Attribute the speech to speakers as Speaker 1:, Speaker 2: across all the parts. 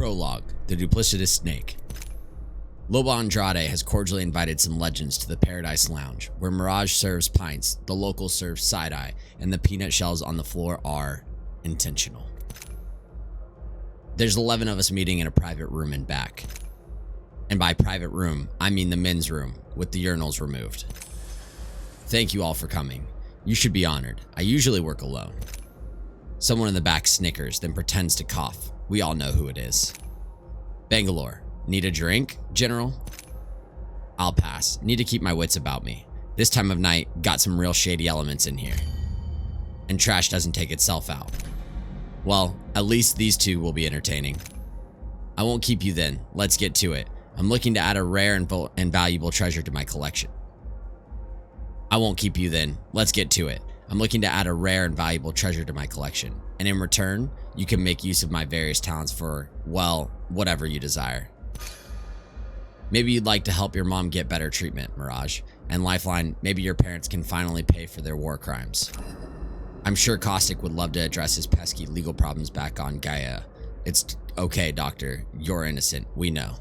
Speaker 1: Prologue, the duplicitous snake. Loba Andrade has cordially invited some legends to the Paradise Lounge, where Mirage serves pints, the locals serve side-eye, and the peanut shells on the floor are intentional. There's 11 of us meeting in a private room and back. And by private room, I mean the men's room, with the urinals removed. Thank you all for coming. You should be honored. I usually work alone. Someone in the back snickers, then pretends to cough. We all know who it is. Bangalore. Need a drink, General? I'll pass. Need to keep my wits about me. This time of night, got some real shady elements in here. And trash doesn't take itself out. Well, at least these two will be entertaining. I won't keep you then. Let's get to it. I'm looking to add a rare and valuable treasure to my collection. I won't keep you then. Let's get to it. I'm looking to add a rare and valuable treasure to my collection. And in return, you can make use of my various talents for, well, whatever you desire. Maybe you'd like to help your mom get better treatment, Mirage. And Lifeline, maybe your parents can finally pay for their war crimes. I'm sure Caustic would love to address his pesky legal problems back on Gaia. It's okay, Doctor. You're innocent. We know.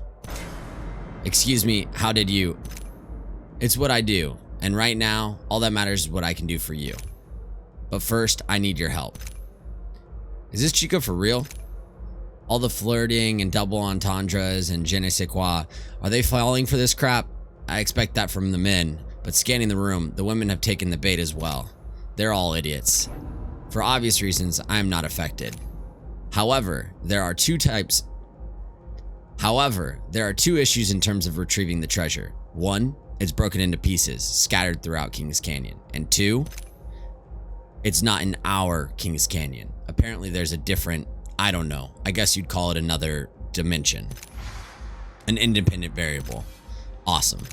Speaker 1: Excuse me, how did you... It's what I do. And right now, all that matters is what I can do for you. But first, I need your help. Is this Chico for real? All the flirting and double entendres and je ne sais quoi, are they falling for this crap? I expect that from the men, but scanning the room, the women have taken the bait as well. They're all idiots. For obvious reasons, I am not affected. However, there are two issues in terms of retrieving the treasure. One, it's broken into pieces, scattered throughout Kings Canyon. And two, it's not in our Kings Canyon. Apparently there's a different, I don't know, I guess you'd call it another dimension. An independent variable. Awesome.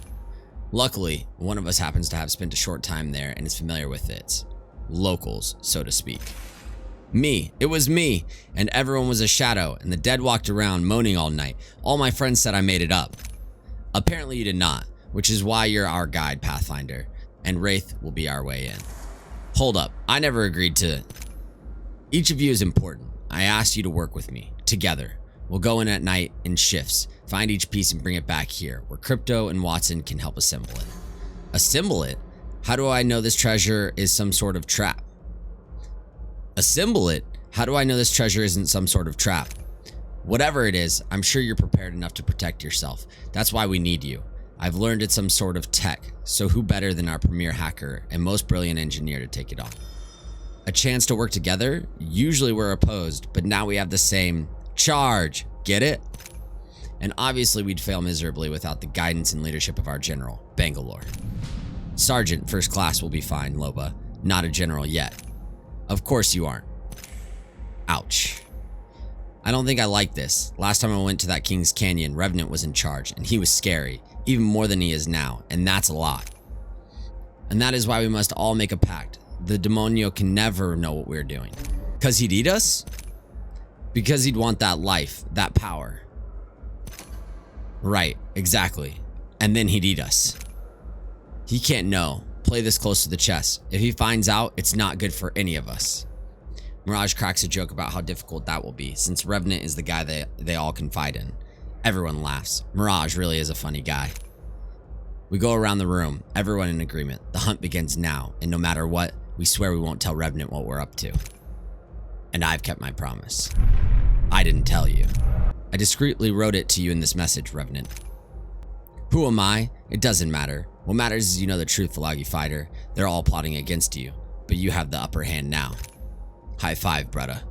Speaker 1: Luckily, one of us happens to have spent a short time there and is familiar with it. Locals, so to speak. Me. It was me. And everyone was a shadow, and the dead walked around moaning all night. All my friends said I made it up. Apparently you did not, which is why you're our guide, Pathfinder, and Wraith will be our way in. Hold up. I never agreed to... Each of you is important. I asked you to work with me. Together. We'll go in at night in shifts, find each piece and bring it back here, where Crypto and Watson can help assemble it. Assemble it? How do I know this treasure is some sort of trap? Assemble it? How do I know this treasure isn't some sort of trap? Whatever it is, I'm sure you're prepared enough to protect yourself. That's why we need you. I've learned it's some sort of tech, so who better than our premier hacker and most brilliant engineer to take it on? A chance to work together? Usually we're opposed, but now we have the same charge. Get it? And obviously we'd fail miserably without the guidance and leadership of our general, Bangalore. Sergeant, first class will be fine, Loba. Not a general yet. Of course you aren't. Ouch. I don't think I like this. Last time I went to that Kings Canyon, Revenant was in charge, and he was scary, even more than he is now, and that's a lot. And that is why we must all make a pact. The demonio can never know what we're doing. 'Cause he'd eat us? Because he'd want that life, that power. Right, exactly. And then he'd eat us. He can't know. Play this close to the chest. If he finds out, it's not good for any of us. Mirage cracks a joke about how difficult that will be, since Revenant is the guy they all confide in. Everyone laughs. Mirage really is a funny guy. We go around the room, everyone in agreement. The hunt begins now, and no matter what, we swear we won't tell Revenant what we're up to. And I've kept my promise. I didn't tell you. I discreetly wrote it to you in this message, Revenant. Who am I? It doesn't matter. What matters is you know the truth, Philagi Fighter. They're all plotting against you, but you have the upper hand now. High five, brudda.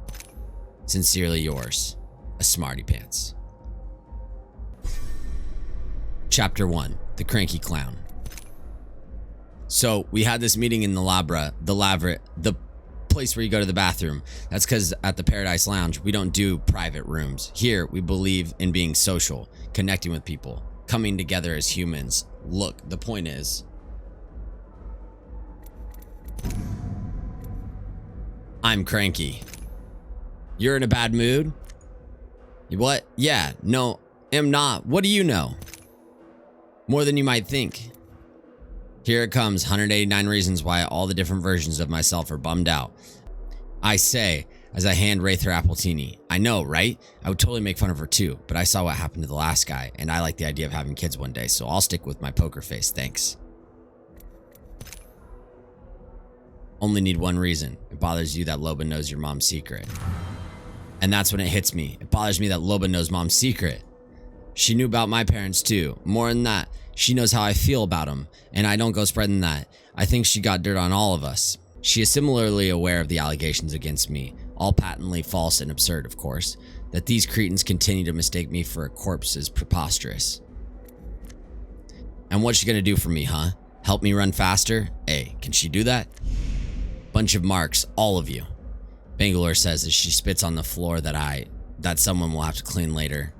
Speaker 1: Sincerely yours, a smarty pants. Chapter 1, The Cranky Clown. So we had this meeting in the place where you go to the bathroom. That's because at the Paradise Lounge, we don't do private rooms. Here, we believe in being social, connecting with people, coming together as humans. Look, the point is, I'm cranky. You're in a bad mood? What? Yeah, no, am not. What do you know? More than you might think. Here it comes, 189 reasons why all the different versions of myself are bummed out. I say, as I hand Wraith her appletini. I know, right? I would totally make fun of her too, but I saw what happened to the last guy, and I like the idea of having kids one day, so I'll stick with my poker face, thanks. Only need one reason. It bothers you that Loba knows your mom's secret. And that's when it hits me. It bothers me that Loba knows mom's secret. She knew about my parents too. More than that, she knows how I feel about them, and I don't go spreading that. I think she got dirt on all of us. She is similarly aware of the allegations against me, all patently false and absurd, of course. That these cretins continue to mistake me for a corpse is preposterous. And what's she gonna do for me, huh? Help me run faster? Hey, can she do that? Bunch of marks, all of you. Bangalore says as she spits on the floor that someone will have to clean later.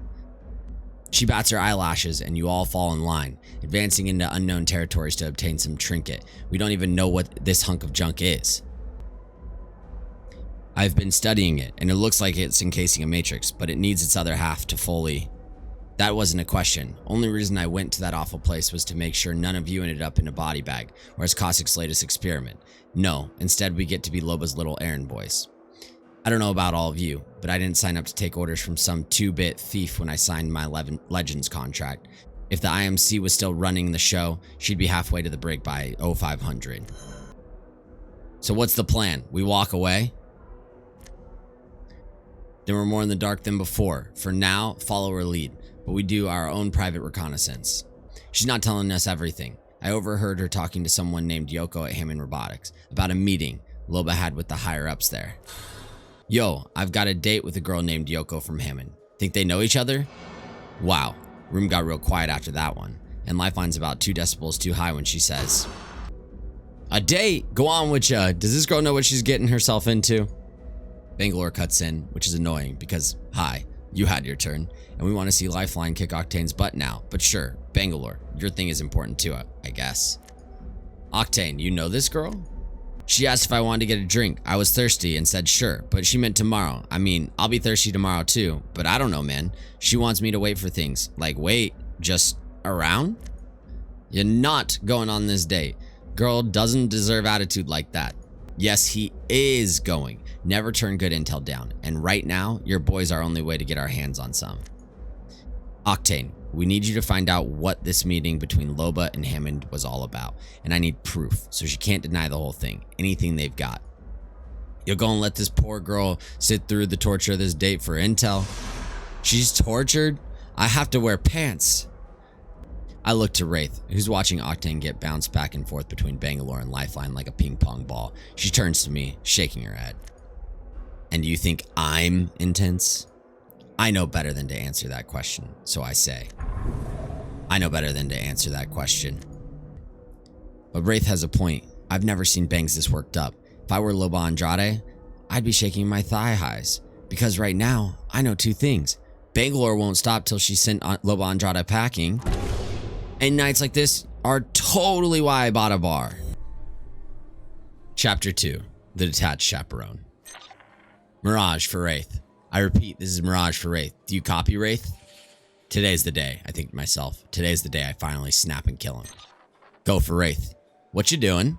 Speaker 1: She bats her eyelashes and you all fall in line, advancing into unknown territories to obtain some trinket. We don't even know what this hunk of junk is. I've been studying it, and it looks like it's encasing a matrix, but it needs its other half to fully... That wasn't a question. Only reason I went to that awful place was to make sure none of you ended up in a body bag, or as Kaosii's latest experiment. No, instead we get to be Loba's little errand boys. I don't know about all of you, but I didn't sign up to take orders from some 2-bit thief when I signed my Legends contract. If the IMC was still running the show, she'd be halfway to the brig by 0500. So what's the plan? We walk away? Then we're more in the dark than before. For now, follow her lead, but we do our own private reconnaissance. She's not telling us everything. I overheard her talking to someone named Yoko at Hammond Robotics about a meeting Loba had with the higher-ups there. Yo, I've got a date with a girl named Yoko from Hammond. Think they know each other? Wow, room got real quiet after that one, and Lifeline's about 2 decibels too high when she says, "A date? Go on with ya. Does this girl know what she's getting herself into?" Bangalore cuts in, which is annoying because, hi, you had your turn, and we want to see Lifeline kick Octane's butt now. But sure, Bangalore, your thing is important too, I guess. Octane, you know this girl? She asked if I wanted to get a drink. I was thirsty and said sure, but she meant tomorrow. I mean, I'll be thirsty tomorrow too, but I don't know, man. She wants me to wait for things. Like, wait, just around? You're not going on this date. Girl doesn't deserve attitude like that. Yes, he is going. Never turn good intel down. And right now, your boy's our only way to get our hands on some. Octane, we need you to find out what this meeting between Loba and Hammond was all about. And I need proof, so she can't deny the whole thing. Anything they've got. You'll go and let this poor girl sit through the torture of this date for intel? She's tortured? I have to wear pants. I look to Wraith, who's watching Octane get bounced back and forth between Bangalore and Lifeline like a ping pong ball. She turns to me, shaking her head. And you think I'm intense? I know better than to answer that question, so I say. I know better than to answer that question. But Wraith has a point. I've never seen Bangs this worked up. If I were Loba Andrade, I'd be shaking my thigh highs. Because right now, I know 2 things. Bangalore won't stop till she sent Loba Andrade packing. And nights like this are totally why I bought a bar. Chapter 2. The Detached Chaperone. Mirage for Wraith. I repeat, this is Mirage for Wraith. Do you copy, Wraith? Today's the day, I think to myself. Today's the day I finally snap and kill him. Go for Wraith. What you doing?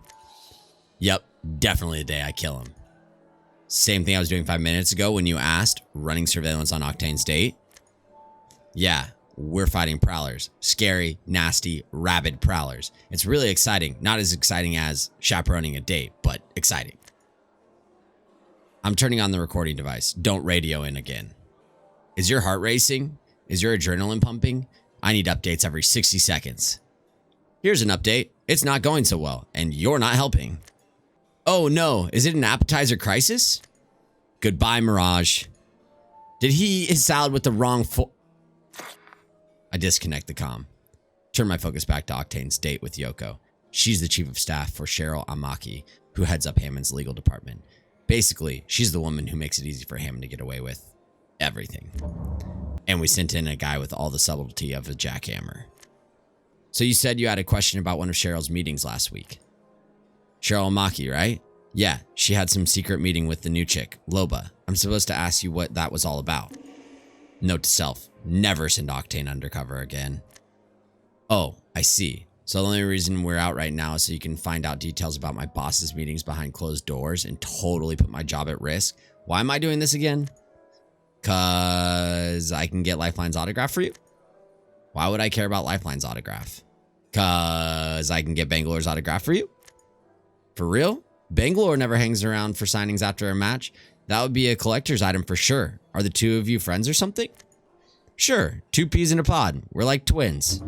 Speaker 1: Yep, definitely the day I kill him. Same thing I was doing 5 minutes ago when you asked, running surveillance on Octane's date. Yeah, we're fighting prowlers. Scary, nasty, rabid prowlers. It's really exciting. Not as exciting as chaperoning a date, but exciting. I'm turning on the recording device. Don't radio in again. Is your heart racing? Is your adrenaline pumping? I need updates every 60 seconds. Here's an update. It's not going so well, and you're not helping. Oh no, is it an appetizer crisis? Goodbye, Mirage. Did he eat his salad with the wrong I disconnect the comm. Turn my focus back to Octane's date with Yoko. She's the chief of staff for Cheryl Amaki, who heads up Hammond's legal department. Basically, she's the woman who makes it easy for Hammond to get away with everything. And we sent in a guy with all the subtlety of a jackhammer. So you said you had a question about one of Cheryl's meetings last week. Cheryl Amaki, right? Yeah, she had some secret meeting with the new chick, Loba. I'm supposed to ask you what that was all about. Note to self, never send Octane undercover again. Oh, I see. So the only reason we're out right now is so you can find out details about my boss's meetings behind closed doors and totally put my job at risk? Why am I doing this again? Cause I can get Lifeline's autograph for you? Why would I care about Lifeline's autograph? Cause I can get Bangalore's autograph for you? For real? Bangalore never hangs around for signings after a match. That would be a collector's item for sure. Are the two of you friends or something? Sure, 2 peas in a pod. We're like twins.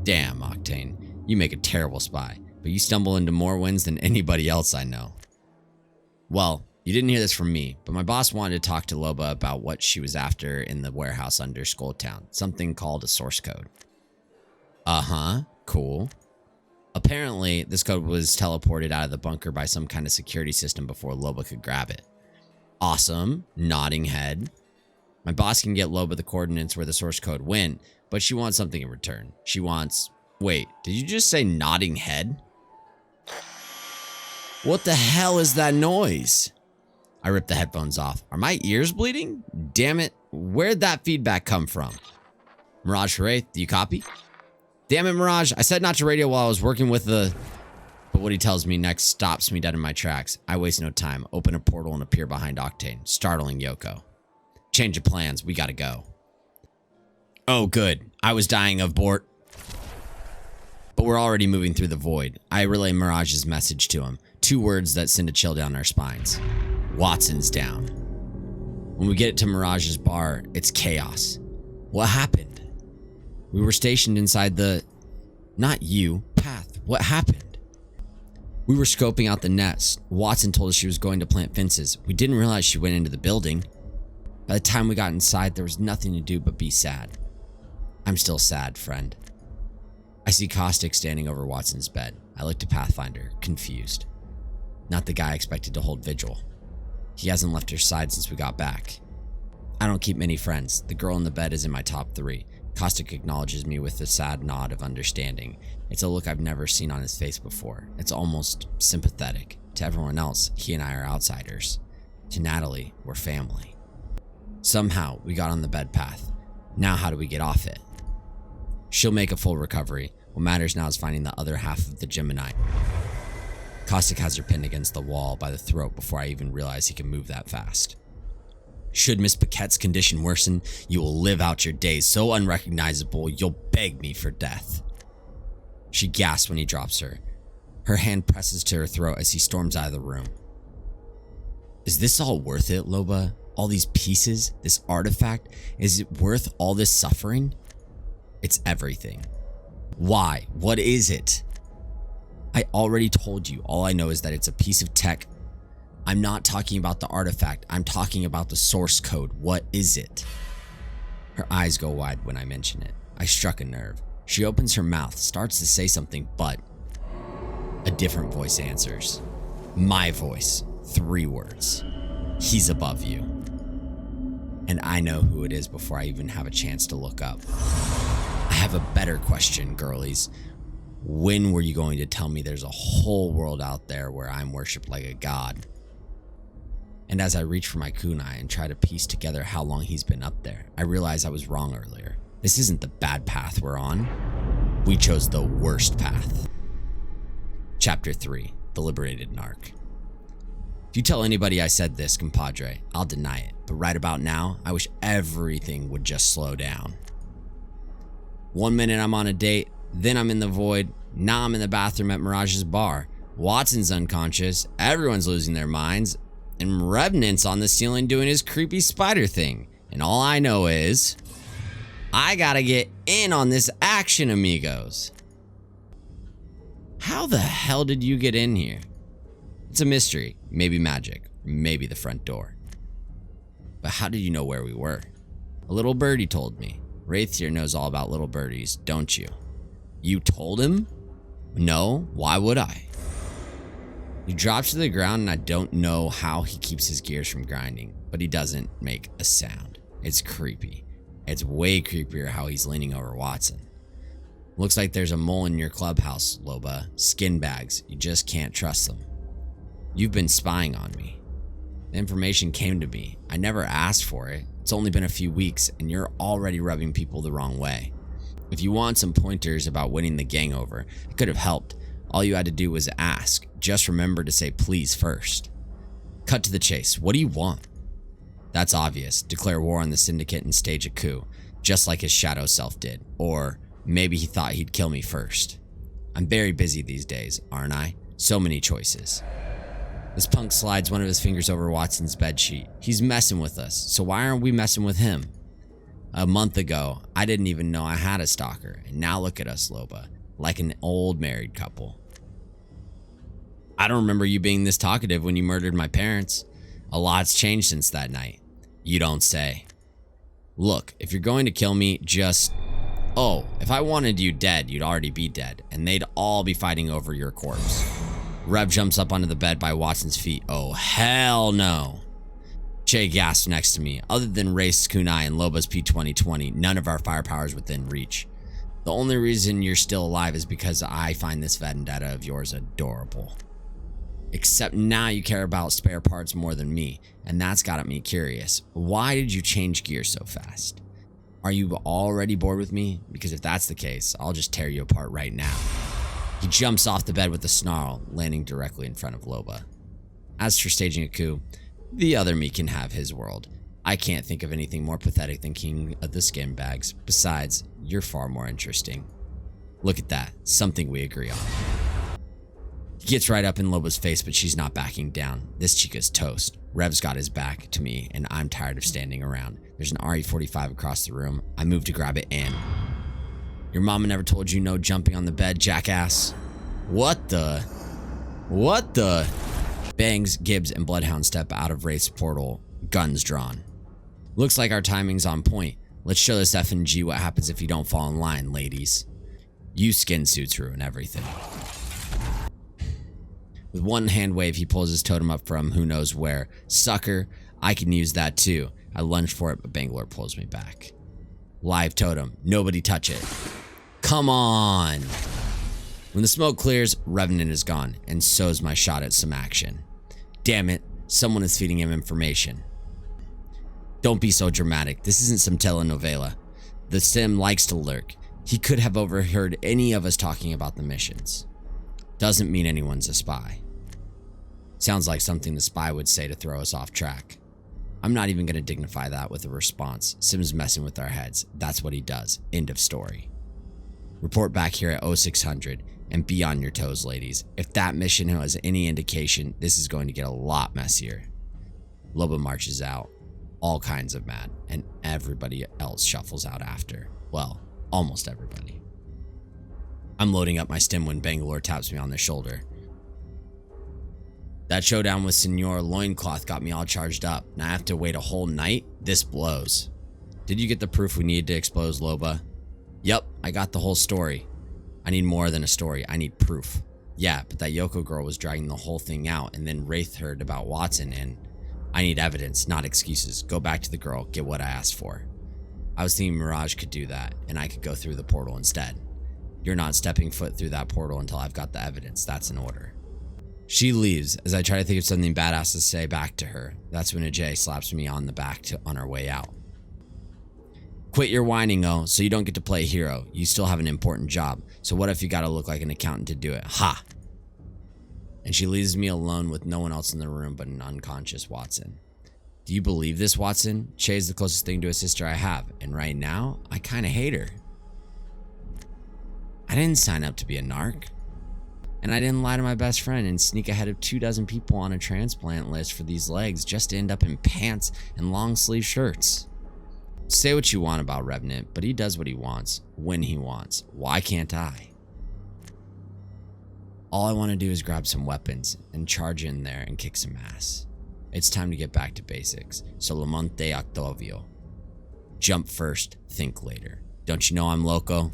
Speaker 1: Damn, Octane. You make a terrible spy, but you stumble into more wins than anybody else I know. Well, you didn't hear this from me, but my boss wanted to talk to Loba about what she was after in the warehouse under Skulltown. Something called a source code. Uh-huh, cool. Apparently, this code was teleported out of the bunker by some kind of security system before Loba could grab it. Awesome, nodding head. My boss can get Loba the coordinates where the source code went, but she wants something in return. She wants... Wait, did you just say nodding head? What the hell is that noise? I ripped the headphones off. Are my ears bleeding? Damn it, where'd that feedback come from? Mirage for Wraith, do you copy? Damn it, Mirage, I said not to radio while I was working with the... But what he tells me next stops me dead in my tracks. I waste no time, open a portal and appear behind Octane, startling Yoko. Change of plans, we gotta go. Oh good, I was dying of Bort. But we're already moving through the void. I relay Mirage's message to him. 2 words that send a chill down our spines. Watson's down. When we get to Mirage's bar, it's chaos. What happened? We were stationed inside the... Not you, path. What happened? We were scoping out the nest. Watson told us she was going to plant fences. We didn't realize she went into the building. By the time we got inside, there was nothing to do but be sad. I'm still sad, friend. I see Caustic standing over Watson's bed. I look to Pathfinder, confused. Not the guy I expected to hold vigil. He hasn't left her side since we got back. I don't keep many friends. The girl in the bed is in my top 3. Caustic acknowledges me with a sad nod of understanding. It's a look I've never seen on his face before. It's almost sympathetic. To everyone else, he and I are outsiders. To Natalie, we're family. Somehow, we got on the bed path. Now how do we get off it? She'll make a full recovery. What matters now is finding the other half of the Gemini. Caustic has her pinned against the wall by the throat before I even realize he can move that fast. Should Miss Paquette's condition worsen, you will live out your days so unrecognizable you'll beg me for death. She gasps when he drops her. Her hand presses to her throat as he storms out of the room. Is this all worth it, Loba? All these pieces? This artifact? Is it worth all this suffering? It's everything. Why? What is it? I already told you. All I know is that it's a piece of tech. I'm not talking about the artifact. I'm talking about the source code. What is it? Her eyes go wide when I mention it. I struck a nerve. She opens her mouth, starts to say something, but a different voice answers. My voice. 3 words. He's above you. And I know who it is before I even have a chance to look up. I have a better question, girlies. When were you going to tell me there's a whole world out there where I'm worshipped like a god? And as I reach for my kunai and try to piece together how long he's been up there, I realize I was wrong earlier. This isn't the bad path we're on. We chose the worst path. Chapter 3, The Liberated Narc. If you tell anybody I said this, compadre, I'll deny it. But right about now, I wish everything would just slow down. 1 minute I'm on a date, then I'm in the void, now I'm in the bathroom at Mirage's bar. Watson's unconscious, everyone's losing their minds, and Revenant's on the ceiling doing his creepy spider thing. And all I know is, I gotta get in on this action, amigos. How the hell did you get in here? It's a mystery, maybe magic, maybe the front door. But how did you know where we were? A little birdie told me. Wraith here knows all about little birdies, don't you? You told him? No, why would I? He drops to the ground and I don't know how he keeps his gears from grinding, but he doesn't make a sound. It's creepy. It's way creepier how he's leaning over Watson. Looks like there's a mole in your clubhouse, Loba. Skin bags, you just can't trust them. You've been spying on me. The information came to me. I never asked for it. It's only been a few weeks and you're already rubbing people the wrong way. If you want some pointers about winning the gang over, it could have helped. All you had to do was ask. Just remember to say please first. Cut to the chase. What do you want? That's obvious. Declare war on the Syndicate and stage a coup, just like his shadow self did. Or maybe he thought he'd kill me first. I'm very busy these days, aren't I? So many choices. This punk slides one of his fingers over Watson's bedsheet. He's messing with us, so why aren't we messing with him? A month ago, I didn't even know I had a stalker, and now look at us, Loba, like an old married couple. I don't remember you being this talkative when you murdered my parents. A lot's changed since that night. You don't say. Look, if you're going to kill me, just... Oh, if I wanted you dead, you'd already be dead, and they'd all be fighting over your corpse. Rev jumps up onto the bed by Watson's feet. Oh, hell no. Che gasps next to me. Other than Wraith's kunai and Loba's P2020, none of our firepower is within reach. The only reason you're still alive is because I find this vendetta of yours adorable. Except now you care about spare parts more than me, and that's got me curious. Why did you change gears so fast? Are you already bored with me? Because if that's the case, I'll just tear you apart right now. He jumps off the bed with a snarl, landing directly in front of Loba. As for staging a coup, the other me can have his world. I can't think of anything more pathetic than King of the Skinbags. Besides, you're far more interesting. Look at that, something we agree on. He gets right up in Loba's face, but she's not backing down. This chica's toast. Rev's got his back to me, and I'm tired of standing around. There's an RE-45 across the room. I move to grab it and... Your mama never told you no jumping on the bed, jackass? What the? Bangs, Gibbs, and Bloodhound step out of Wraith's portal, guns drawn. Looks like our timing's on point. Let's show this F&G what happens if you don't fall in line, ladies. You skin suits ruin everything. With one hand wave, he pulls his totem up from who knows where. Sucker, I can use that too. I lunge for it, but Bangalore pulls me back. Live totem, nobody touch it. Come on! When the smoke clears, Revenant is gone, and so's my shot at some action. Damn it, someone is feeding him information. Don't be so dramatic, this isn't some telenovela. The Sim likes to lurk. He could have overheard any of us talking about the missions. Doesn't mean anyone's a spy. Sounds like something the spy would say to throw us off track. I'm not even going to dignify that with a response. Sim's messing with our heads. That's what he does. End of story. Report back here at 0600 and be on your toes, ladies. If that mission has any indication, this is going to get a lot messier. Loba marches out, all kinds of mad, and everybody else shuffles out after. Well, almost everybody. I'm loading up my stim when Bangalore taps me on the shoulder. That showdown with Senor Loincloth got me all charged up. Now I have to wait a whole night? This blows. Did you get the proof we needed to expose Loba? Yup, I got the whole story. I need more than a story, I need proof. Yeah, but that Yoko girl was dragging the whole thing out, and then Wraith heard about Watson, and I need evidence, not excuses. Go back to the girl, get what I asked for. I was thinking Mirage could do that, and I could go through the portal instead. You're not stepping foot through that portal until I've got the evidence, that's an order. She leaves as I try to think of something badass to say back to her. That's when Ajay slaps me on the back on our way out. Quit your whining, oh, so you don't get to play hero. You still have an important job. So what if you gotta look like an accountant to do it? Ha! And she leaves me alone with no one else in the room but an unconscious Watson. Do you believe this, Watson? Che is the closest thing to a sister I have, and right now, I kinda hate her. I didn't sign up to be a narc. And I didn't lie to my best friend and sneak ahead of 24 people on a transplant list for these legs just to end up in pants and long sleeve shirts. Say what you want about Revenant, but he does what he wants, when he wants. Why can't I? All I want to do is grab some weapons and charge in there and kick some ass. It's time to get back to basics. Solamente Octavio. Jump first, think later. Don't you know I'm loco?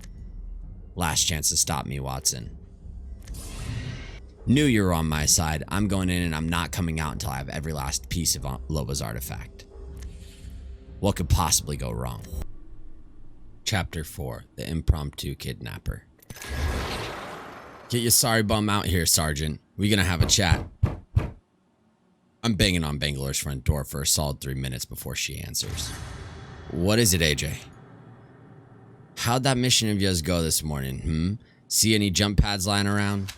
Speaker 1: Last chance to stop me, Watson. Knew you were on my side. I'm going in and I'm not coming out until I have every last piece of Loba's artifact. What could possibly go wrong? Chapter 4, The Impromptu Kidnapper. Get your sorry bum out here, Sergeant. We gonna have a chat. I'm banging on Bangalore's front door for a solid 3 minutes before she answers. What is it, AJ? How'd that mission of yours go this morning, See any jump pads lying around?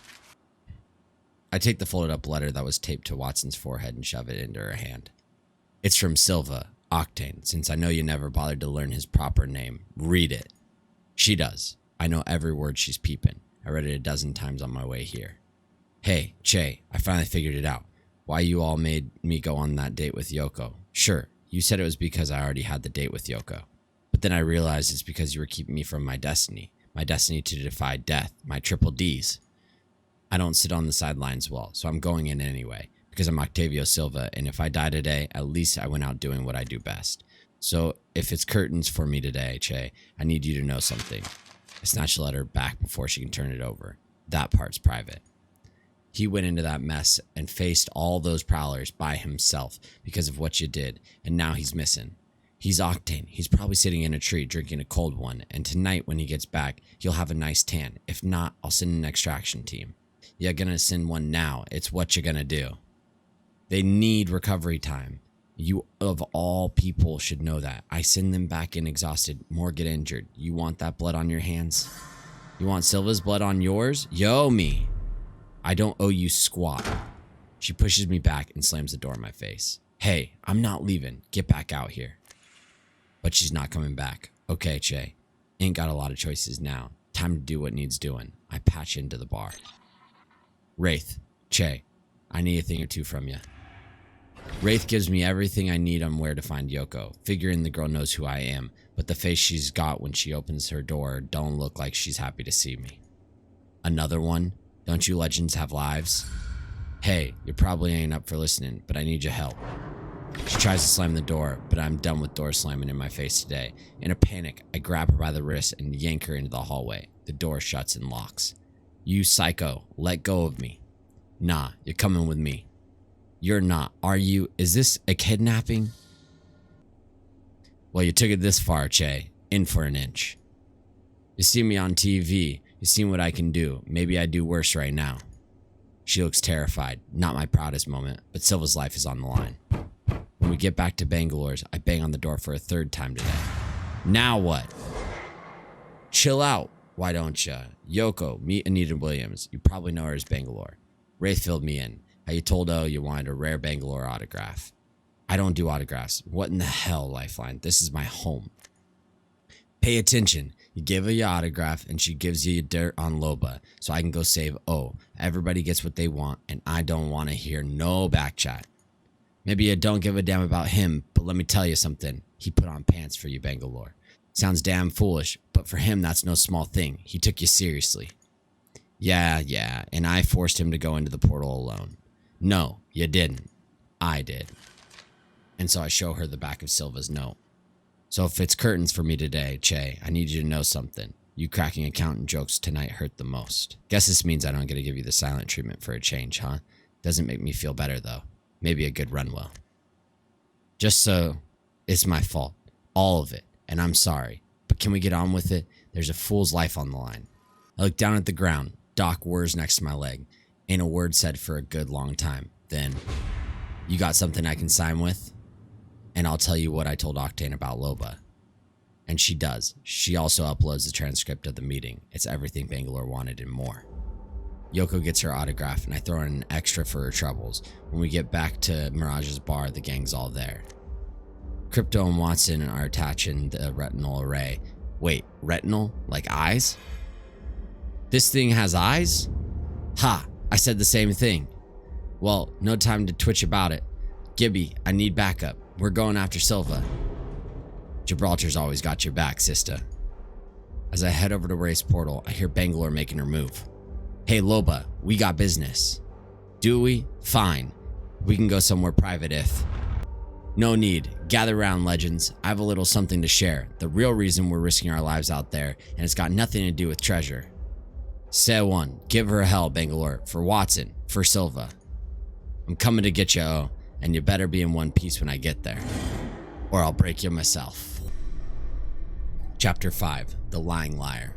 Speaker 1: I take the folded up letter that was taped to Watson's forehead and shove it into her hand. It's from Silva. Octane, since I know you never bothered to learn his proper name, read it. She does. I know every word she's peeping. I read it 12 times on my way here. Hey, Che, I finally figured it out. Why you all made me go on that date with Yoko. Sure, you said it was because I already had the date with Yoko. But then I realized it's because you were keeping me from my destiny to defy death, my triple Ds. I don't sit on the sidelines well, so I'm going in anyway, because I'm Octavio Silva, and if I die today, at least I went out doing what I do best. So if it's curtains for me today, Che, I need you to know something. I snatched the letter back before she can turn it over. That part's private. He went into that mess and faced all those prowlers by himself because of what you did, and now he's missing. He's Octane. He's probably sitting in a tree drinking a cold one, and tonight when he gets back, he'll have a nice tan. If not, I'll send an extraction team. You're gonna send one now. It's what you're gonna do. They need recovery time. You, of all people, should know that. I send them back in exhausted. More get injured. You want that blood on your hands? You want Silva's blood on yours? Yo, me. I don't owe you squat. She pushes me back and slams the door in my face. Hey, I'm not leaving. Get back out here. But she's not coming back. Okay, Che. Ain't got a lot of choices now. Time to do what needs doing. I patch into the bar. Wraith. Che. I need a thing or two from you. Wraith gives me everything I need on where to find Yoko, figuring the girl knows who I am, but the face she's got when she opens her door don't look like she's happy to see me. Another one? Don't you legends have lives? Hey, you probably ain't up for listening, but I need your help. She tries to slam the door, but I'm done with doors slamming in my face today. In a panic, I grab her by the wrist and yank her into the hallway. The door shuts and locks. You psycho, let go of me. Nah, you're coming with me. You're not, are you? Is this a kidnapping? Well, you took it this far, Che. In for an inch. You see me on TV. You seen what I can do. Maybe I do worse right now. She looks terrified. Not my proudest moment, but Silva's life is on the line. When we get back to Bangalore's, I bang on the door for a 3rd time today. Now what? Chill out, why don't ya? Yoko, meet Anita Williams. You probably know her as Bangalore. Wraith filled me in. How you told O you wanted a rare Bangalore autograph. I don't do autographs. What in the hell, Lifeline? This is my home. Pay attention. You give her your autograph and she gives you your dirt on Loba so I can go save O. Everybody gets what they want and I don't want to hear no backchat. Maybe you don't give a damn about him, but let me tell you something. He put on pants for you, Bangalore. Sounds damn foolish, but for him that's no small thing. He took you seriously. Yeah, and I forced him to go into the portal alone. No, you didn't. I did. And so I show her the back of Silva's note. So if it's curtains for me today, Che, I need you to know something. You cracking accountant jokes tonight hurt the most. Guess this means I don't get to give you the silent treatment for a change, huh? Doesn't make me feel better, though. Maybe a good run will. Just so, it's my fault. All of it. And I'm sorry. But can we get on with it? There's a fool's life on the line. I look down at the ground. Doc whirs next to my leg. Ain't a word said for a good long time. Then, you got something I can sign with? And I'll tell you what I told Octane about Loba. And she does. She also uploads the transcript of the meeting. It's everything Bangalore wanted and more. Yoko gets her autograph and I throw in an extra for her troubles. When we get back to Mirage's bar, the gang's all there. Crypto and Watson are attaching the retinal array. Wait, retinal? Like eyes? This thing has eyes? Ha! I said the same thing. Well, no time to twitch about it. Gibby, I need backup. We're going after Silva. Gibraltar's always got your back, sister. As I head over to Ray's portal, I hear Bangalore making her move. Hey, Loba, we got business. Do we? Fine. We can go somewhere private if... No need. Gather round, legends. I have a little something to share. The real reason we're risking our lives out there, and it's got nothing to do with treasure. Say one. Give her hell, Bangalore. For Watson. For Silva. I'm coming to get you, O, and you better be in one piece when I get there. Or I'll break you myself. Chapter 5. The Lying Liar.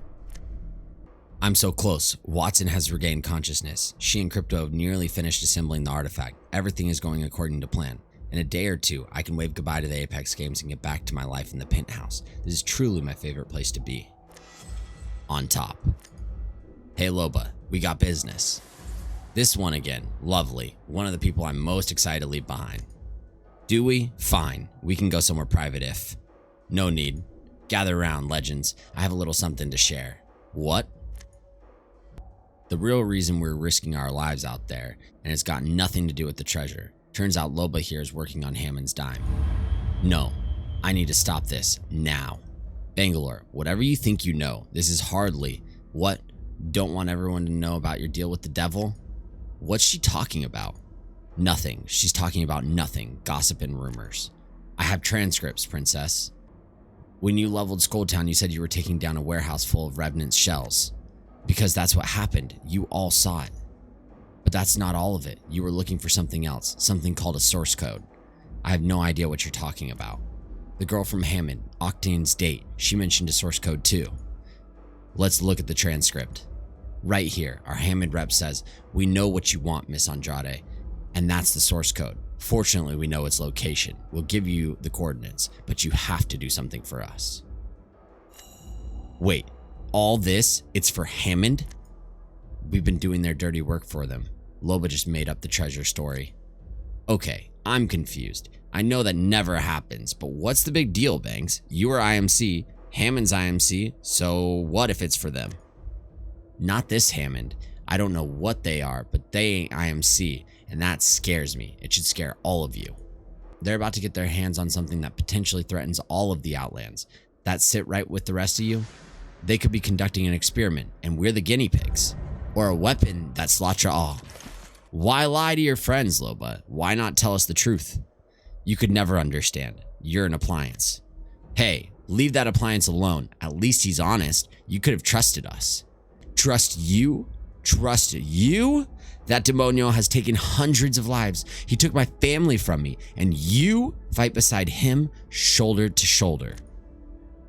Speaker 1: I'm so close. Watson has regained consciousness. She and Crypto have nearly finished assembling the artifact. Everything is going according to plan. In a day or two, I can wave goodbye to the Apex games and get back to my life in the penthouse. This is truly my favorite place to be. On top. Hey Loba, we got business. This one again. Lovely. One of the people I'm most excited to leave behind. Do we? Fine. We can go somewhere private if. No need. Gather around, legends. I have a little something to share. What? The real reason we're risking our lives out there, and it's got nothing to do with the treasure. Turns out Loba here is working on Hammond's dime. No. I need to stop this. Now. Bangalore, whatever you think you know, this is hardly... What? Don't want everyone to know about your deal with the devil? What's she talking about? Nothing. She's talking about nothing. Gossip and rumors. I have transcripts, princess. When you leveled Skulltown, you said you were taking down a warehouse full of Revenant shells. Because that's what happened. You all saw it. But that's not all of it. You were looking for something else. Something called a source code. I have no idea what you're talking about. The girl from Hammond, Octane's date, she mentioned a source code too. Let's look at the transcript. Right here, our Hammond rep says, "We know what you want, Miss Andrade." And that's the source code. Fortunately, we know its location. We'll give you the coordinates, but you have to do something for us. Wait, all this, it's for Hammond? We've been doing their dirty work for them. Loba just made up the treasure story. Okay, I'm confused. I know that never happens, but what's the big deal, Banks? You are IMC, Hammond's IMC, so what if it's for them? Not this Hammond. I don't know what they are, but they ain't IMC, and that scares me. It should scare all of you. They're about to get their hands on something that potentially threatens all of the Outlands. That sit right with the rest of you? They could be conducting an experiment, and we're the guinea pigs. Or a weapon that slaughters all. Why lie to your friends, Loba? Why not tell us the truth? You could never understand. You're an appliance. Hey, leave that appliance alone. At least he's honest. You could have trusted us. Trust you? Trust you? That demonio has taken hundreds of lives. He took my family from me, and you fight beside him, shoulder to shoulder.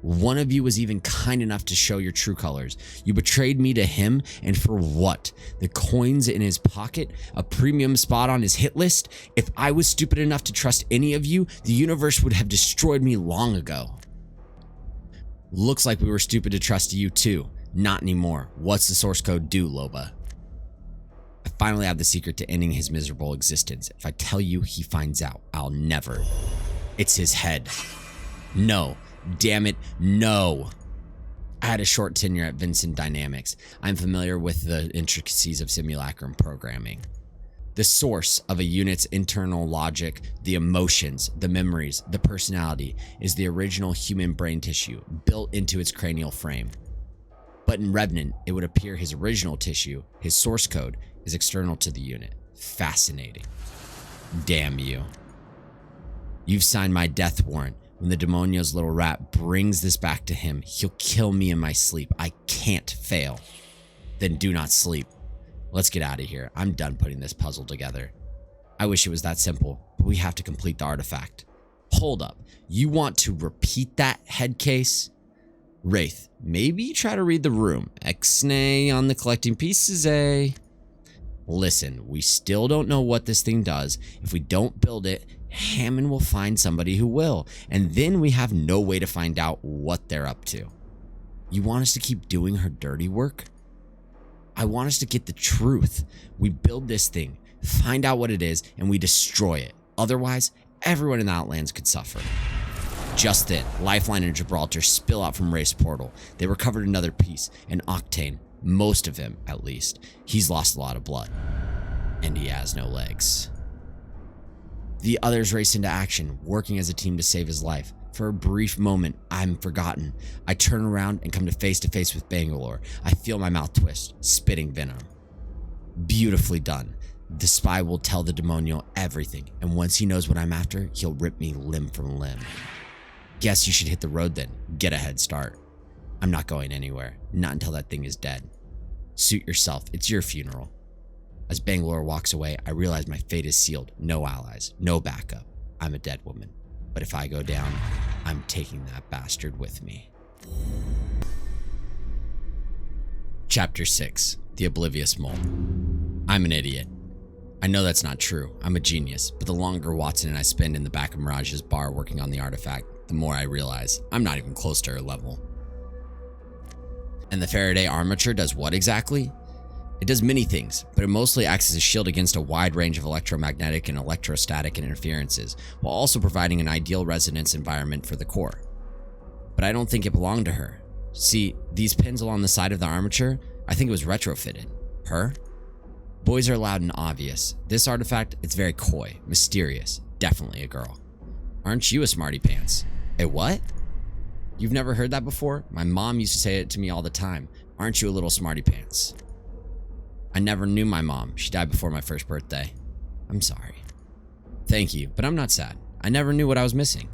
Speaker 1: One of you was even kind enough to show your true colors. You betrayed me to him, and for what? The coins in his pocket? A premium spot on his hit list? If I was stupid enough to trust any of you, the universe would have destroyed me long ago. Looks like we were stupid to trust you too. Not anymore. What's the source code do, Loba? I finally have the secret to ending his miserable existence. If I tell you, he finds out. I'll never. It's his head. No. Damn it, no. I had a short tenure at Vincent Dynamics. I'm familiar with the intricacies of simulacrum programming. The source of a unit's internal logic, the emotions, the memories, the personality, is the original human brain tissue built into its cranial frame. But in Revenant, it would appear his original tissue, his source code, is external to the unit. Fascinating. Damn you. You've signed my death warrant. When the demonio's little rat brings this back to him, he'll kill me in my sleep. I can't fail. Then do not sleep. Let's get out of here. I'm done putting this puzzle together. I wish it was that simple, but we have to complete the artifact. Hold up. You want to repeat that head case? Wraith, maybe try to read the room. Ex-nay on the collecting pieces, eh? Listen, we still don't know what this thing does. If we don't build it, Hammond will find somebody who will, and then we have no way to find out what they're up to. You want us to keep doing her dirty work? I want us to get the truth. We build this thing, find out what it is, and we destroy it. Otherwise, everyone in the Outlands could suffer. Just then, Lifeline and Gibraltar spill out from Wraith's portal. They recovered another piece, and Octane, most of him at least, he's lost a lot of blood. And he has no legs. The others race into action, working as a team to save his life. For a brief moment, I'm forgotten. I turn around and come to face with Bangalore. I feel my mouth twist, spitting venom. Beautifully done. The spy will tell the demonio everything, and once he knows what I'm after, he'll rip me limb from limb. Guess you should hit the road then. Get a head start. I'm not going anywhere. Not until that thing is dead. Suit yourself. It's your funeral. As Bangalore walks away, I realize my fate is sealed. No allies, no backup. I'm a dead woman. But if I go down, I'm taking that bastard with me. Chapter 6. The Oblivious Mole. I'm an idiot. I know that's not true. I'm a genius. But the longer Watson and I spend in the back of Mirage's bar working on the artifact, the more I realize I'm not even close to her level. And the Faraday armature does what exactly? It does many things, but it mostly acts as a shield against a wide range of electromagnetic and electrostatic interferences, while also providing an ideal resonance environment for the core. But I don't think it belonged to her. See, these pins along the side of the armature, I think it was retrofitted. Her? Boys are loud and obvious. This artifact, it's very coy, mysterious, definitely a girl. Aren't you a smarty pants? A what? You've never heard that before? My mom used to say it to me all the time. Aren't you a little smarty pants? I never knew my mom. She died before my first birthday. I'm sorry. Thank you, but I'm not sad. I never knew what I was missing.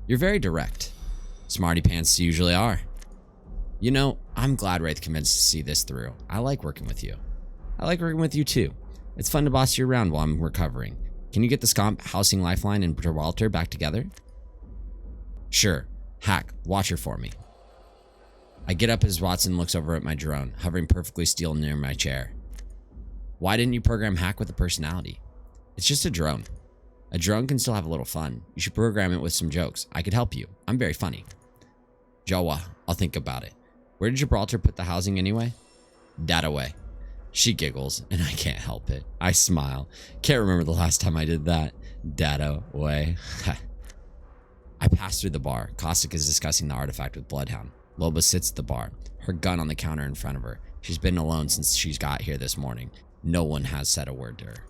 Speaker 1: You're very direct. Smarty pants usually are. You know, I'm glad Wraith convinced to see this through. I like working with you. I like working with you too. It's fun to boss you around while I'm recovering. Can you get the scomp housing Lifeline and Gibraltar back together? Sure. Hack, watch her for me. I get up as Watson looks over at my drone, hovering perfectly still near my chair. Why didn't you program Hack with a personality? It's just a drone. A drone can still have a little fun. You should program it with some jokes. I could help you. I'm very funny. Jawa, I'll think about it. Where did Gibraltar put the housing anyway? That away. She giggles, and I can't help it. I smile. Can't remember the last time I did that. Data away. I pass through the bar. Kaosii is discussing the artifact with Bloodhound. Loba sits at the bar, her gun on the counter in front of her. She's been alone since she's got here this morning. No one has said a word to her.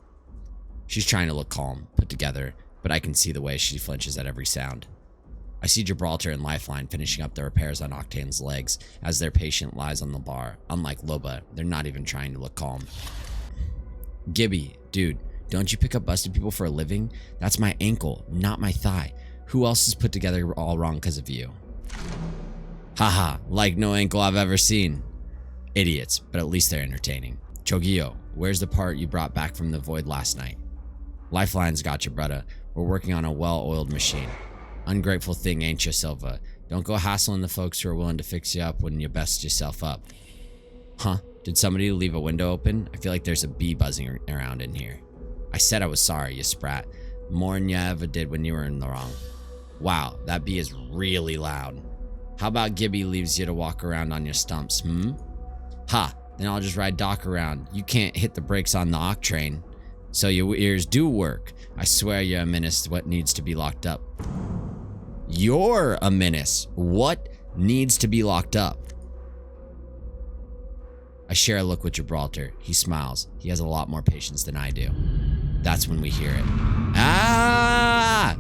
Speaker 1: She's trying to look calm, put together, but I can see the way she flinches at every sound. I see Gibraltar and Lifeline finishing up the repairs on Octane's legs as their patient lies on the bar. Unlike Loba, they're not even trying to look calm. Gibby, dude, don't you pick up busted people for a living? That's my ankle, not my thigh. Who else is put together all wrong because of you? Haha, like no ankle I've ever seen. Idiots, but at least they're entertaining. Chogio, where's the part you brought back from the void last night? Lifeline's got you, brother. We're working on a well-oiled machine. Ungrateful thing, ain't you, Silva? Don't go hassling the folks who are willing to fix you up when you best yourself up. Huh? Did somebody leave a window open? I feel like there's a bee buzzing around in here. I said I was sorry, you sprat. More'n you ever did when you were in the wrong. Wow, that bee is really loud. How about Gibby leaves you to walk around on your stumps, Ha, then I'll just ride Doc around. You can't hit the brakes on the Octane. So your ears do work. I swear you're a menace to what needs to be locked up. You're a menace. What needs to be locked up? I share a look with Gibraltar. He smiles. He has a lot more patience than I do. That's when we hear it. Ah!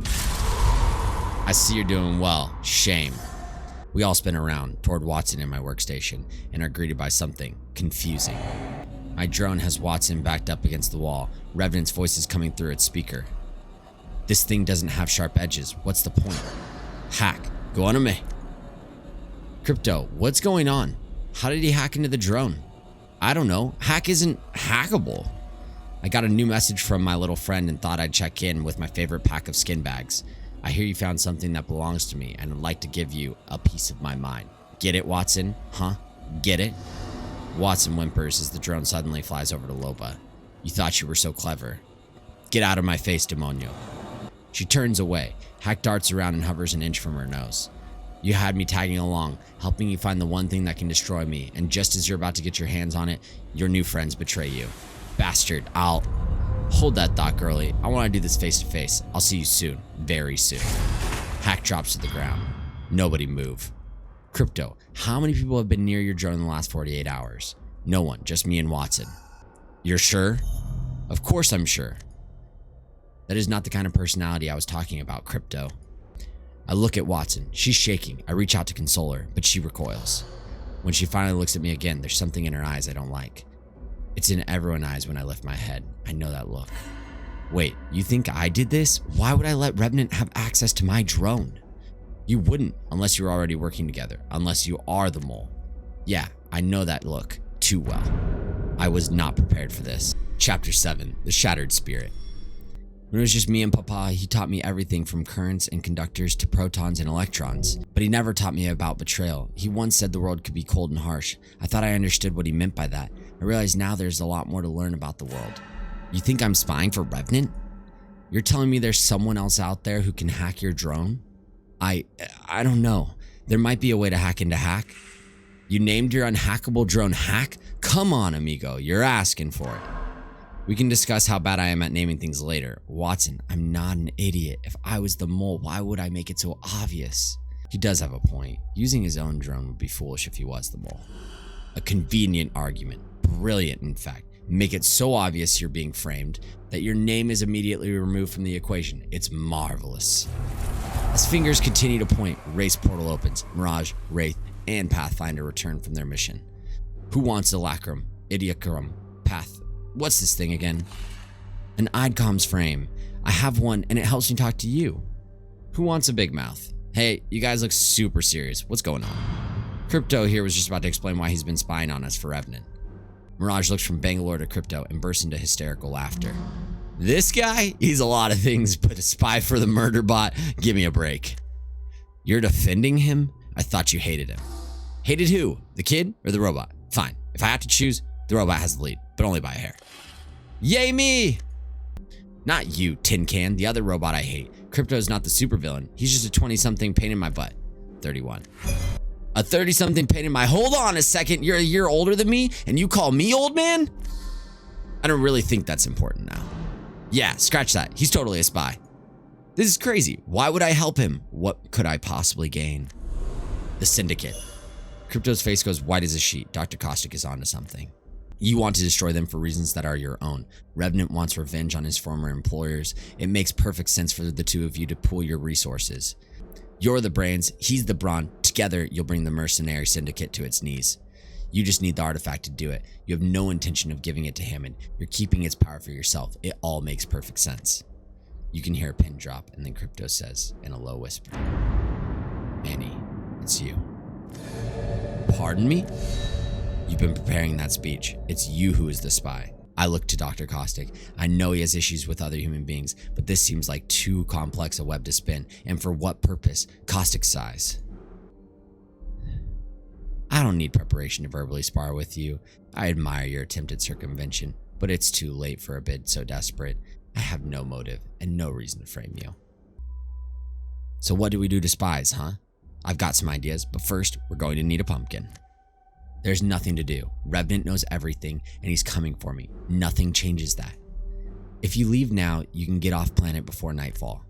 Speaker 1: I see you're doing well. Shame. We all spin around toward Watson in my workstation and are greeted by something confusing. My drone has Watson backed up against the wall. Revenant's voice is coming through its speaker. This thing doesn't have sharp edges. What's the point? Hack, go on to me. Crypto, what's going on? How did he hack into the drone? I don't know. Hack isn't hackable. I got a new message from my little friend and thought I'd check in with my favorite pack of skin bags. I hear you found something that belongs to me and would like to give you a piece of my mind. Get it, Watson? Huh? Get it? Watson whimpers as the drone suddenly flies over to Loba. You thought you were so clever. Get out of my face, demonio. She turns away. Hack darts around and hovers an inch from her nose. You had me tagging along, helping you find the one thing that can destroy me, and just as you're about to get your hands on it, your new friends betray you. Bastard, I'll... Hold that thought, girlie. I want to do this face to face. I'll see you soon. Very soon. Hack drops to the ground. Nobody move. Crypto, how many people have been near your drone in the last 48 hours? No one, just me and Watson. You're sure? Of course I'm sure. That is not the kind of personality I was talking about, Crypto. I look at Watson. She's shaking. I reach out to console her, but she recoils. When she finally looks at me again, there's something in her eyes I don't like. It's in everyone's eyes when I lift my head. I know that look. Wait, you think I did this? Why would I let Revenant have access to my drone? You wouldn't, unless you were already working together. Unless you are the mole. Yeah, I know that look too well. I was not prepared for this. Chapter 7, The Shattered Spirit. When it was just me and Papa, he taught me everything from currents and conductors to protons and electrons. But he never taught me about betrayal. He once said the world could be cold and harsh. I thought I understood what he meant by that. I realize now there's a lot more to learn about the world. You think I'm spying for Revenant? You're telling me there's someone else out there who can hack your drone? I don't know. There might be a way to hack into Hack. You named your unhackable drone Hack? Come on, amigo, you're asking for it. We can discuss how bad I am at naming things later. Watson, I'm not an idiot. If I was the mole, why would I make it so obvious? He does have a point. Using his own drone would be foolish if he was the mole. A convenient argument. Brilliant, in fact. Make it so obvious you're being framed that your name is immediately removed from the equation. It's marvelous. As fingers continue to point, Race portal opens. Mirage, Wraith, and Pathfinder return from their mission. Who wants a Lacrum, Idiocrum, Path? What's this thing again? An IDCOM's frame. I have one and it helps me talk to you. Who wants a big mouth? Hey, you guys look super serious. What's going on? Crypto here was just about to explain why he's been spying on us for Revenant. Mirage looks from Bangalore to Crypto and bursts into hysterical laughter. This guy? He's a lot of things, but a spy for the murder bot? Give me a break. You're defending him? I thought you hated him. Hated who? The kid or the robot? Fine. If I have to choose, the robot has the lead, but only by a hair. Yay me! Not you, Tin Can, the other robot I hate. Crypto's not the supervillain. He's just a 20-something pain in my butt. 31. A 30-something pain in my... Hold on a second, you're a year older than me, and you call me old man? I don't really think that's important now. Yeah, scratch that. He's totally a spy. This is crazy. Why would I help him? What could I possibly gain? The Syndicate. Crypto's face goes white as a sheet. Dr. Caustic is onto something. You want to destroy them for reasons that are your own. Revenant wants revenge on his former employers. It makes perfect sense for the two of you to pool your resources. You're the brains, he's the brawn. Together, you'll bring the mercenary syndicate to its knees. You just need the artifact to do it. You have no intention of giving it to him, and you're keeping its power for yourself. It all makes perfect sense. You can hear a pin drop, and then Crypto says in a low whisper, Annie, it's you. Pardon me? You've been preparing that speech. It's you who is the spy. I look to Dr. Caustic. I know he has issues with other human beings, but this seems like too complex a web to spin. And for what purpose? Caustic sighs. I don't need preparation to verbally spar with you. I admire your attempted circumvention, but it's too late for a bid so desperate. I have no motive and no reason to frame you. So what do we do to spies, huh? I've got some ideas, but first, we're going to need a pumpkin. There's nothing to do. Revenant knows everything, and he's coming for me. Nothing changes that. If you leave now, you can get off planet before nightfall.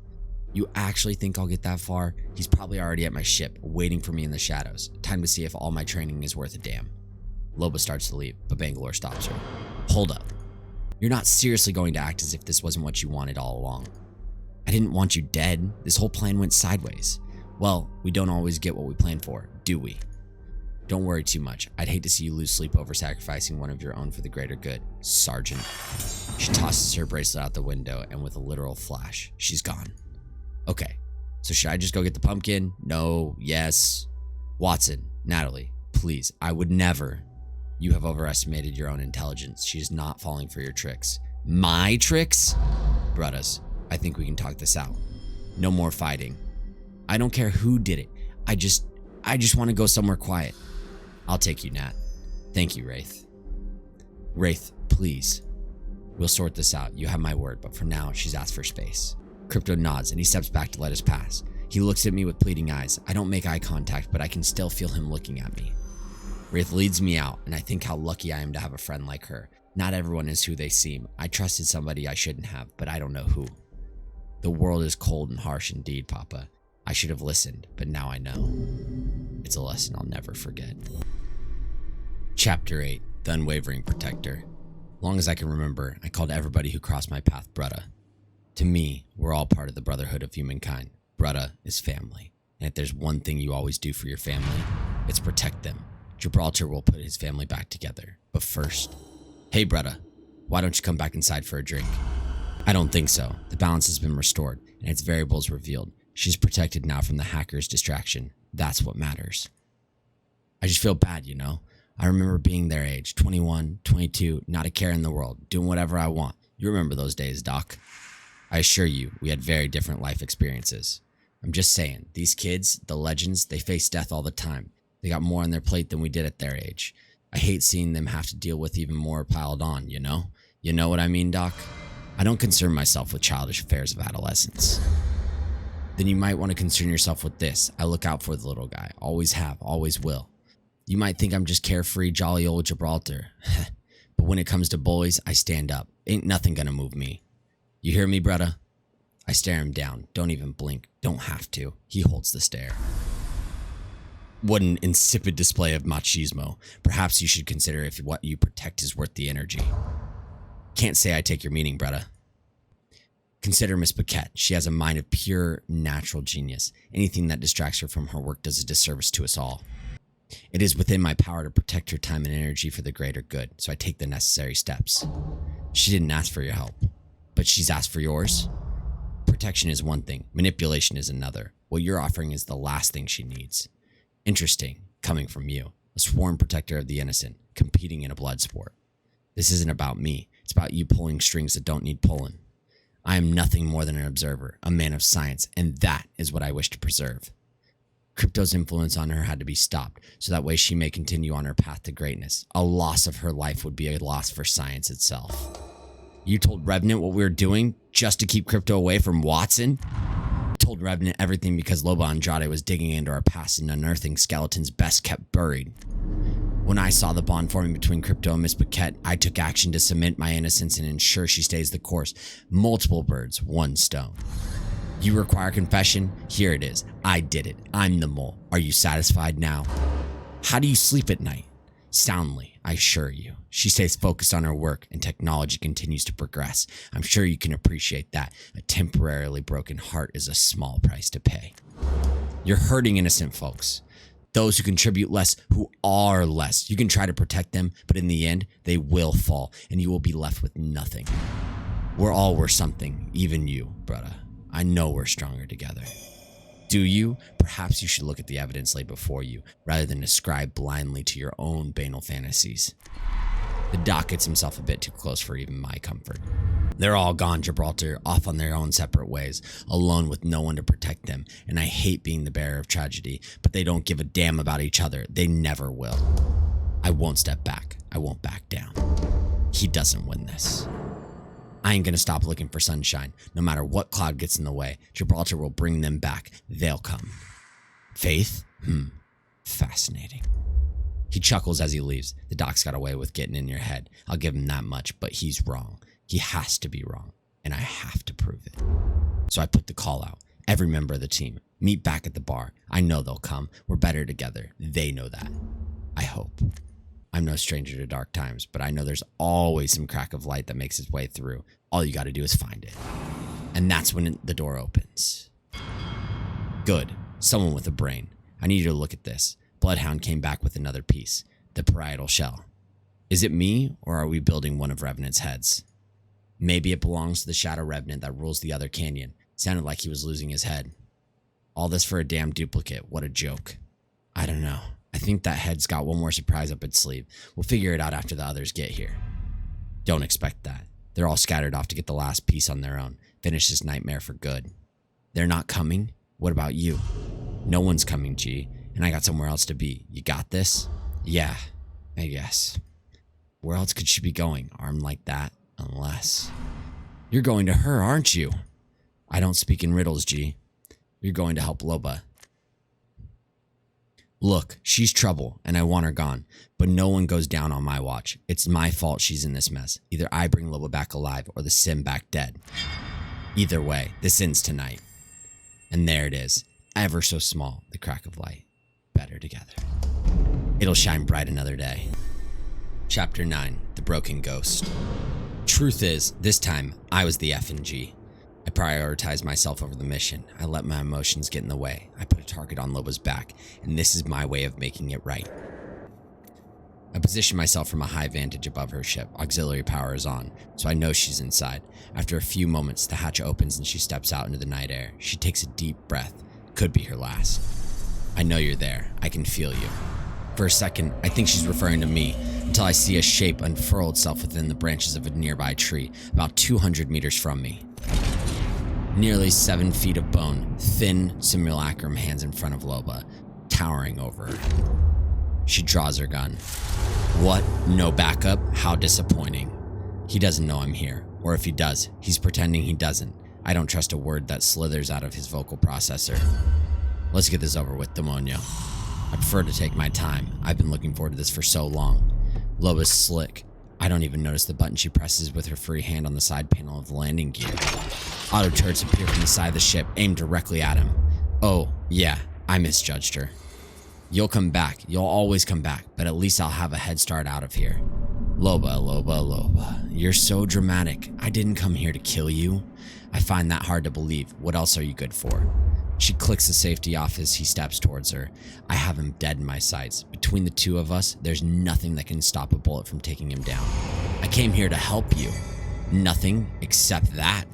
Speaker 1: You actually think I'll get that far? He's probably already at my ship, waiting for me in the shadows. Time to see if all my training is worth a damn. Loba starts to leave, but Bangalore stops her. Hold up. You're not seriously going to act as if this wasn't what you wanted all along. I didn't want you dead. This whole plan went sideways. Well, we don't always get what we plan for, do we? Don't worry too much. I'd hate to see you lose sleep over sacrificing one of your own for the greater good, Sergeant. She tosses her bracelet out the window, and with a literal flash, she's gone. Okay, so should I just go get the pumpkin? No, yes. Watson, Natalie, please, I would never. You have overestimated your own intelligence. She is not falling for your tricks. My tricks? Brothers, I think we can talk this out. No more fighting. I don't care who did it. I just want to go somewhere quiet. I'll take you, Nat. Thank you, Wraith. Wraith, please. We'll sort this out. You have my word, but for now, she's asked for space. Crypto nods and he steps back to let us pass. He looks at me with pleading eyes. I don't make eye contact, but I can still feel him looking at me. Wraith leads me out, and I think how lucky I am to have a friend like her. Not everyone is who they seem. I trusted somebody I shouldn't have, but I don't know who. The world is cold and harsh indeed, Papa. I should have listened, but now I know. It's a lesson I'll never forget. Chapter 8, The Unwavering Protector. Long as I can remember, I called everybody who crossed my path Brutta. To me, we're all part of the brotherhood of humankind. Brutta is family. And if there's one thing you always do for your family, it's protect them. Gibraltar will put his family back together. But first, hey Brutta, why don't you come back inside for a drink? I don't think so. The balance has been restored, and its variables revealed. She's protected now from the hacker's distraction. That's what matters. I just feel bad, you know? I remember being their age, 21, 22, not a care in the world, doing whatever I want. You remember those days, Doc. I assure you, we had very different life experiences. I'm just saying, these kids, the legends, they face death all the time. They got more on their plate than we did at their age. I hate seeing them have to deal with even more piled on, you know? You know what I mean, Doc? I don't concern myself with childish affairs of adolescence. Then you might want to concern yourself with this. I look out for the little guy. Always have, always will. You might think I'm just carefree, jolly old Gibraltar. But when it comes to boys, I stand up. Ain't nothing gonna move me. You hear me, brudda? I stare him down. Don't even blink. Don't have to. He holds the stare. What an insipid display of machismo. Perhaps you should consider if what you protect is worth the energy. Can't say I take your meaning, brudda. Consider Miss Paquette. She has a mind of pure, natural genius. Anything that distracts her from her work does a disservice to us all. It is within my power to protect her time and energy for the greater good, so I take the necessary steps. She didn't ask for your help, but she's asked for yours. Protection is one thing, manipulation is another. What you're offering is the last thing she needs. Interesting, coming from you, a sworn protector of the innocent, competing in a blood sport. This isn't about me, it's about you pulling strings that don't need pulling. I am nothing more than an observer, a man of science, and that is what I wish to preserve. Crypto's influence on her had to be stopped, so that way she may continue on her path to greatness. A loss of her life would be a loss for science itself. You told Revenant what we were doing just to keep Crypto away from Watson? I told Revenant everything because Loba Andrade was digging into our past and unearthing skeletons best kept buried. When I saw the bond forming between Crypto and Miss Paquette, I took action to cement my innocence and ensure she stays the course. Multiple birds, one stone. You require confession? Here it is. I did it. I'm the mole. Are you satisfied now? How do you sleep at night? Soundly, I assure you. She stays focused on her work and technology continues to progress. I'm sure you can appreciate that. A temporarily broken heart is a small price to pay. You're hurting innocent folks. Those who contribute less, who are less. You can try to protect them, but in the end, they will fall and you will be left with nothing. We're all worth something, even you, brother. I know we're stronger together. Do you? Perhaps you should look at the evidence laid before you, rather than ascribe blindly to your own banal fantasies. The doc gets himself a bit too close for even my comfort. They're all gone, Gibraltar, off on their own separate ways, alone with no one to protect them, and I hate being the bearer of tragedy, but they don't give a damn about each other. They never will. I won't step back. I won't back down. He doesn't win this. I ain't gonna stop looking for sunshine. No matter what cloud gets in the way, Gibraltar will bring them back. They'll come. Faith? Fascinating. He chuckles as he leaves. The doc's got away with getting in your head. I'll give him that much, but he's wrong. He has to be wrong, and I have to prove it. So I put the call out. Every member of the team, meet back at the bar. I know they'll come. We're better together. They know that. I hope. I'm no stranger to dark times, but I know there's always some crack of light that makes its way through. All you gotta do is find it. And that's when the door opens. Good. Someone with a brain. I need you to look at this. Bloodhound came back with another piece. The parietal shell. Is it me, or are we building one of Revenant's heads? Maybe it belongs to the Shadow Revenant that rules the other canyon. Sounded like he was losing his head. All this for a damn duplicate. What a joke. I don't know. I think that head's got one more surprise up its sleeve. We'll figure it out after the others get here. Don't expect that. They're all scattered off to get the last piece on their own. Finish this nightmare for good. They're not coming? What about you? No one's coming, G. And I got somewhere else to be. You got this? Yeah, I guess. Where else could she be going, armed like that? Unless... You're going to her, aren't you? I don't speak in riddles, G. You're going to help Loba. Look, she's trouble, and I want her gone. But no one goes down on my watch. It's my fault she's in this mess. Either I bring Loba back alive, or the Sim back dead. Either way, this ends tonight. And there it is. Ever so small, the crack of light. Better together. It'll shine bright another day. Chapter 9, The Broken Ghost. Truth is, this time, I was the effing G. I prioritized myself over the mission. I let my emotions get in the way. I put a target on Loba's back, and this is my way of making it right. I position myself from a high vantage above her ship. Auxiliary power is on, so I know she's inside. After a few moments, the hatch opens and she steps out into the night air. She takes a deep breath. Could be her last. I know you're there. I can feel you. For a second, I think she's referring to me, until I see a shape unfurl itself within the branches of a nearby tree, about 200 meters from me. Nearly 7 feet of bone, thin simulacrum hands in front of Loba, towering over her. She draws her gun. What? No backup? How disappointing. He doesn't know I'm here, or if he does, he's pretending he doesn't. I don't trust a word that slithers out of his vocal processor. Let's get this over with, demonio. I prefer to take my time. I've been looking forward to this for so long. Loba's slick. I don't even notice the button she presses with her free hand on the side panel of the landing gear. Auto turrets appear from the side of the ship, aimed directly at him. Oh, yeah, I misjudged her. You'll come back. You'll always come back, but at least I'll have a head start out of here. Loba, Loba, Loba. You're so dramatic. I didn't come here to kill you. I find that hard to believe. What else are you good for? She clicks the safety off as he steps towards her. I have him dead in my sights. Between the two of us, there's nothing that can stop a bullet from taking him down. I came here to help you. Nothing except that.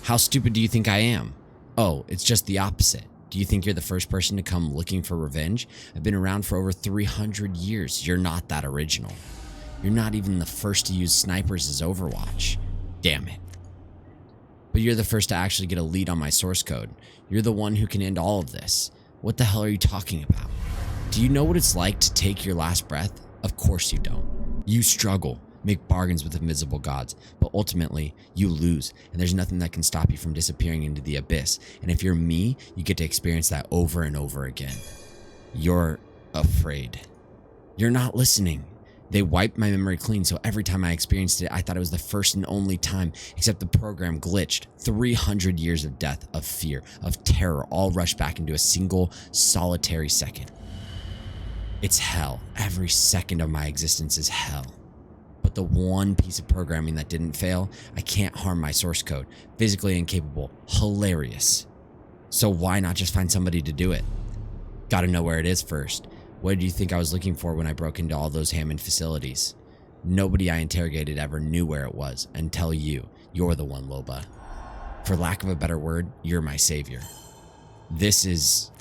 Speaker 1: How stupid do you think I am? Oh, it's just the opposite. Do you think you're the first person to come looking for revenge? I've been around for over 300 years. You're not that original. You're not even the first to use snipers as Overwatch. Damn it. But you're the first to actually get a lead on my source code. You're the one who can end all of this. What the hell are you talking about? Do you know what it's like to take your last breath? Of course you don't. You struggle, make bargains with invisible gods, but ultimately you lose, and there's nothing that can stop you from disappearing into the abyss. And if you're me, you get to experience that over and over again. You're afraid. You're not listening. They wiped my memory clean, so every time I experienced it, I thought it was the first and only time, except the program glitched. 300 years of death, of fear, of terror, all rushed back into a single, solitary second. It's hell. Every second of my existence is hell. But the one piece of programming that didn't fail, I can't harm my source code. Physically incapable. Hilarious. So why not just find somebody to do it? Gotta know where it is first. What did you think I was looking for when I broke into all those Hammond facilities? Nobody I interrogated ever knew where it was until you. You're the one, Loba. For lack of a better word, you're my savior. This is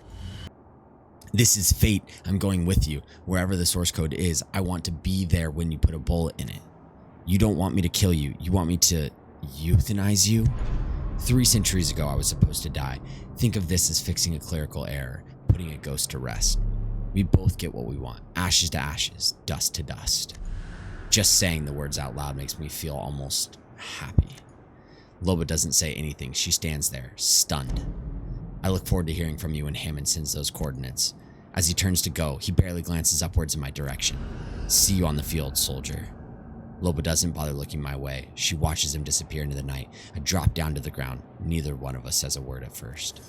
Speaker 1: fate. I'm going with you. Wherever the source code is, I want to be there when you put a bullet in it. You don't want me to kill you. You want me to euthanize you? 3 centuries ago, I was supposed to die. Think of this as fixing a clerical error, putting a ghost to rest. We both get what we want. Ashes to ashes, dust to dust. Just saying the words out loud makes me feel almost happy. Loba doesn't say anything. She stands there, stunned. I look forward to hearing from you when Hammond sends those coordinates. As he turns to go, he barely glances upwards in my direction. See you on the field, soldier. Loba doesn't bother looking my way. She watches him disappear into the night. I drop down to the ground. Neither one of us says a word at first.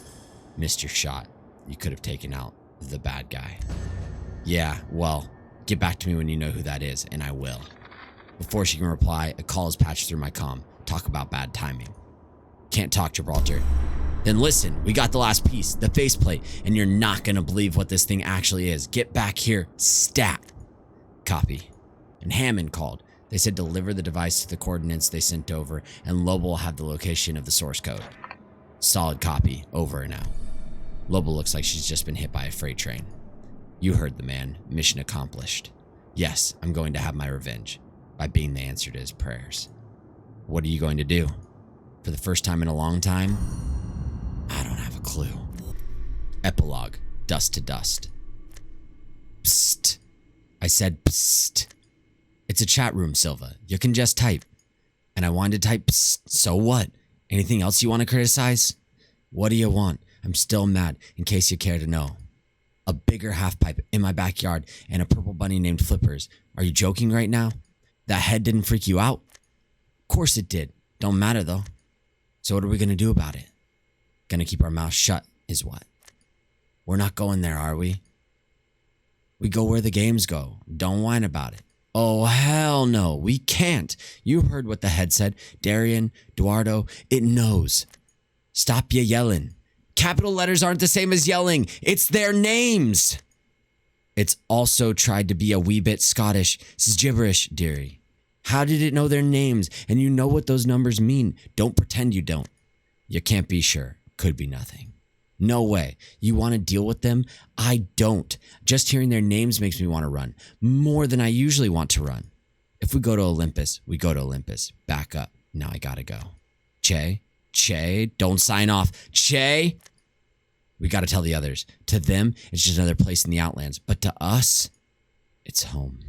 Speaker 1: Missed your shot. You could have taken out the bad guy. Yeah, well, get back to me when you know who that is, and I will. Before she can reply, a call is patched through my comm. Talk about bad timing. Can't talk, Gibraltar. Then listen, we got the last piece, the faceplate, and you're not gonna believe what this thing actually is. Get back here, stat. Copy. And Hammond called. They said deliver the device to the coordinates they sent over, and Loba will have the location of the source code. Solid copy, over and out. Loba looks like she's just been hit by a freight train. You heard the man. Mission accomplished. Yes, I'm going to have my revenge by being the answer to his prayers. What are you going to do? For the first time in a long time? I don't have a clue. Epilogue. Dust to dust. Psst. I said psst. It's a chat room, Silva. You can just type. And I wanted to type psst. So what? Anything else you want to criticize? What do you want? I'm still mad, in case you care to know. A bigger half-pipe in my backyard and a purple bunny named Flippers. Are you joking right now? That head didn't freak you out? Of course it did. Don't matter, though. So what are we going to do about it? Gonna keep our mouths shut, is what? We're not going there, are we? We go where the games go. Don't whine about it. Oh, hell no. We can't. You heard what the head said. Darian, Eduardo, it knows. Stop ya yelling. Capital letters aren't the same as yelling. It's their names. It's also tried to be a wee bit Scottish. This is gibberish, dearie. How did it know their names? And you know what those numbers mean. Don't pretend you don't. You can't be sure. Could be nothing. No way. You want to deal with them? I don't. Just hearing their names makes me want to run. More than I usually want to run. If we go to Olympus, we go to Olympus. Back up. Now I gotta go. Che, don't sign off. Che! We gotta tell the others. To them, it's just another place in the Outlands. But to us, it's home.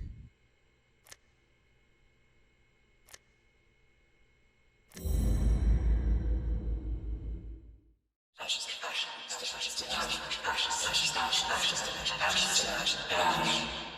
Speaker 1: Ashes, ashes, ashes.
Speaker 2: ashes to ashes, ashes to ashes, ashes to ashes, ashes to ashes, ashes to ashes.